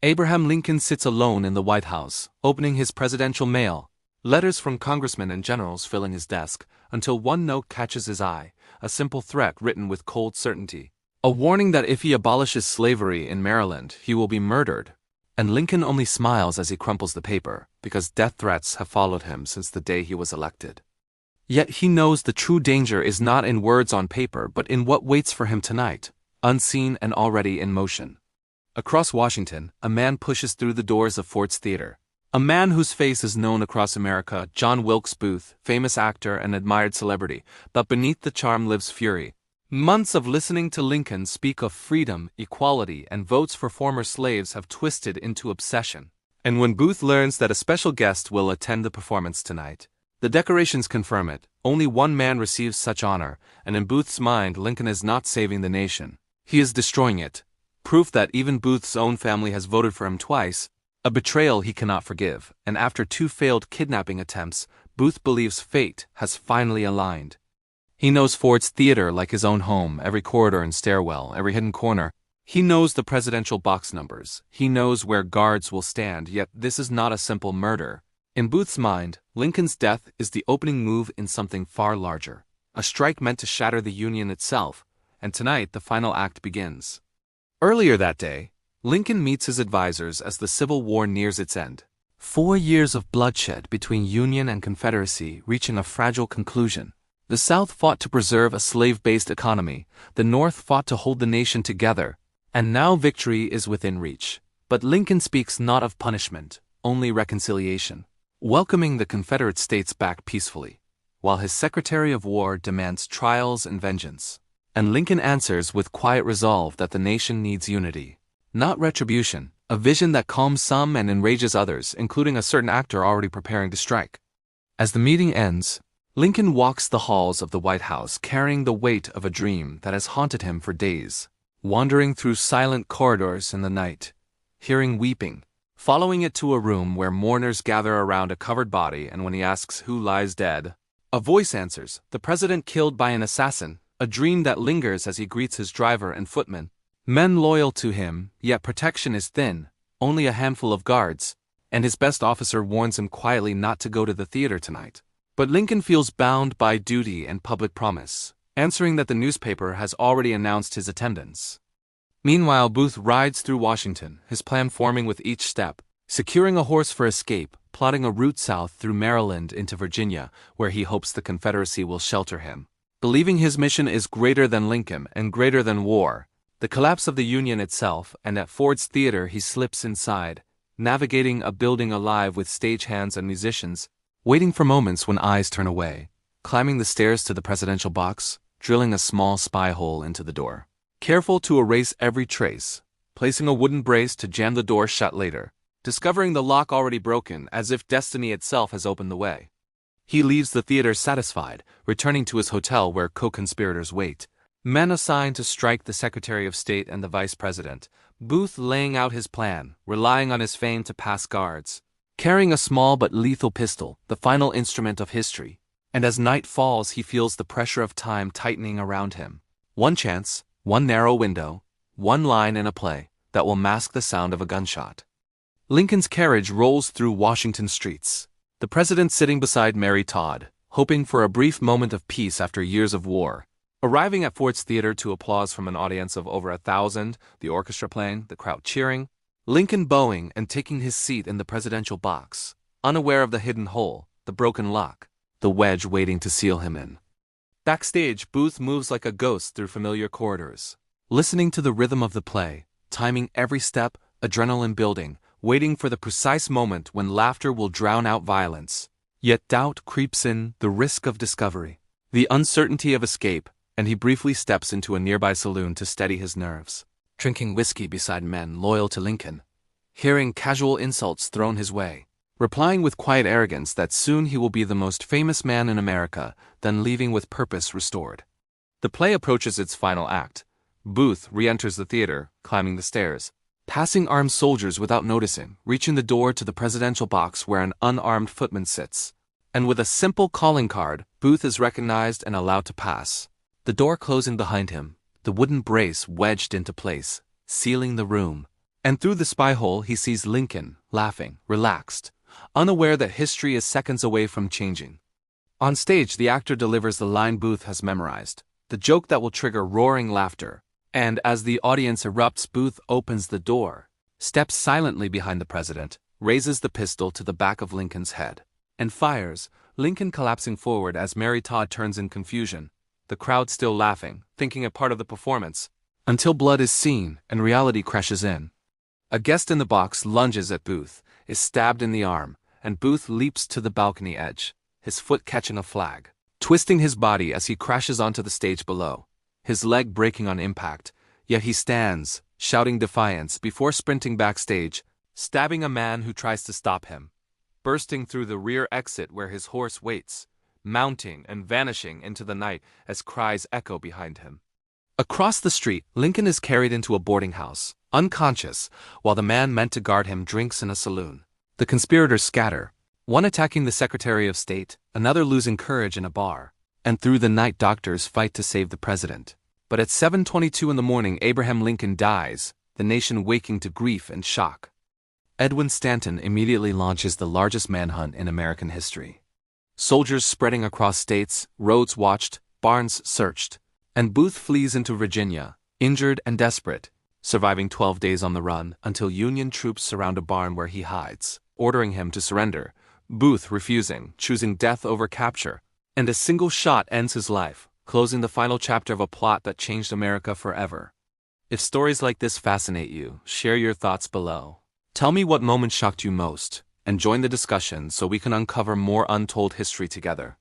Abraham Lincoln sits alone in the White House, opening his presidential mail, letters from congressmen and generals filling his desk, until one note catches his eye, a simple threat written with cold certainty. A warning that if he abolishes slavery in Maryland, he will be murdered. And Lincoln only smiles as he crumples the paper, because death threats have followed him since the day he was elected. Yet he knows the true danger is not in words on paper but in what waits for him tonight, unseen and already in motion. Across Washington, a man pushes through the doors of Ford's Theater. A man whose face is known across America, John Wilkes Booth, famous actor and admired celebrity, but beneath the charm lives fury. Months of listening to Lincoln speak of freedom, equality, and votes for former slaves have twisted into obsession. And when Booth learns that a special guest will attend the performance tonight, the decorations confirm it. Only one man receives such honor, and in Booth's mind, Lincoln is not saving the nation. He is destroying it. Proof that even Booth's own family has voted for him twice, a betrayal he cannot forgive, and after 2 failed kidnapping attempts, Booth believes fate has finally aligned. He knows Ford's Theater like his own home, every corridor and stairwell, every hidden corner. He knows the presidential box numbers. He knows where guards will stand, yet this is not a simple murder. In Booth's mind, Lincoln's death is the opening move in something far larger, a strike meant to shatter the Union itself, and tonight the final act begins. Earlier that day, Lincoln meets his advisors as the Civil War nears its end. 4 years of bloodshed between Union and Confederacy reaching a fragile conclusion. The South fought to preserve a slave-based economy, the North fought to hold the nation together, and now victory is within reach. But Lincoln speaks not of punishment, only reconciliation, welcoming the Confederate states back peacefully, while his Secretary of War demands trials and vengeance. And Lincoln answers with quiet resolve that the nation needs unity, not retribution, a vision that calms some and enrages others, including a certain actor already preparing to strike. As the meeting ends, Lincoln walks the halls of the White House carrying the weight of a dream that has haunted him for days, wandering through silent corridors in the night, hearing weeping, following it to a room where mourners gather around a covered body, and when he asks who lies dead, a voice answers, "The president killed by an assassin," a dream that lingers as he greets his driver and footman, men loyal to him, yet protection is thin, only a handful of guards, and his best officer warns him quietly not to go to the theater tonight. But Lincoln feels bound by duty and public promise, answering that the newspaper has already announced his attendance. Meanwhile, Booth rides through Washington, his plan forming with each step, securing a horse for escape, plotting a route south through Maryland into Virginia, where he hopes the Confederacy will shelter him. Believing his mission is greater than Lincoln and greater than war, the collapse of the Union itself, and at Ford's Theater he slips inside, navigating a building alive with stagehands and musicians, waiting for moments when eyes turn away, climbing the stairs to the presidential box, drilling a small spy hole into the door. Careful to erase every trace, placing a wooden brace to jam the door shut later, discovering the lock already broken as if destiny itself has opened the way. He leaves the theater satisfied, returning to his hotel where co-conspirators wait, men assigned to strike the Secretary of State and the Vice President, Booth laying out his plan, relying on his fame to pass guards, carrying a small but lethal pistol, the final instrument of history. And as night falls, he feels the pressure of time tightening around him. One chance, one narrow window, one line in a play that will mask the sound of a gunshot. Lincoln's carriage rolls through Washington streets, the president sitting beside Mary Todd, hoping for a brief moment of peace after years of war. Arriving at Ford's Theater to applause from an audience of over 1,000, the orchestra playing, the crowd cheering, Lincoln bowing and taking his seat in the presidential box, unaware of the hidden hole, the broken lock, the wedge waiting to seal him in. Backstage, Booth moves like a ghost through familiar corridors, listening to the rhythm of the play, timing every step, adrenaline building, waiting for the precise moment when laughter will drown out violence. Yet doubt creeps in, the risk of discovery, the uncertainty of escape, and he briefly steps into a nearby saloon to steady his nerves, drinking whiskey beside men loyal to Lincoln, hearing casual insults thrown his way, replying with quiet arrogance that soon he will be the most famous man in America, then leaving with purpose restored. The play approaches its final act. Booth re-enters the theater, climbing the stairs, passing armed soldiers without noticing, reaching the door to the presidential box where an unarmed footman sits. And with a simple calling card, Booth is recognized and allowed to pass. The door closing behind him, the wooden brace wedged into place, sealing the room. And through the spy hole he sees Lincoln, laughing, relaxed, unaware that history is seconds away from changing. On stage, the actor delivers the line Booth has memorized, the joke that will trigger roaring laughter. And as the audience erupts, Booth opens the door, steps silently behind the president, raises the pistol to the back of Lincoln's head, and fires, Lincoln collapsing forward as Mary Todd turns in confusion, the crowd still laughing, thinking it part of the performance, until blood is seen and reality crashes in. A guest in the box lunges at Booth, is stabbed in the arm, and Booth leaps to the balcony edge, his foot catching a flag, twisting his body as he crashes onto the stage below, his leg breaking on impact, yet he stands, shouting defiance before sprinting backstage, stabbing a man who tries to stop him, bursting through the rear exit where his horse waits, mounting and vanishing into the night as cries echo behind him. Across the street, Lincoln is carried into a boarding house, unconscious, while the man meant to guard him drinks in a saloon. The conspirators scatter, one attacking the Secretary of State, another losing courage in a bar, and through the night doctors fight to save the president. But at 7:22 in the morning, Abraham Lincoln dies, the nation waking to grief and shock. Edwin Stanton immediately launches the largest manhunt in American history. Soldiers spreading across states, roads watched, barns searched, and Booth flees into Virginia, injured and desperate, surviving 12 days on the run until Union troops surround a barn where he hides, ordering him to surrender, Booth refusing, choosing death over capture, and a single shot ends his life, closing the final chapter of a plot that changed America forever. If stories like this fascinate you, share your thoughts below. Tell me what moment shocked you most, and join the discussion so we can uncover more untold history together.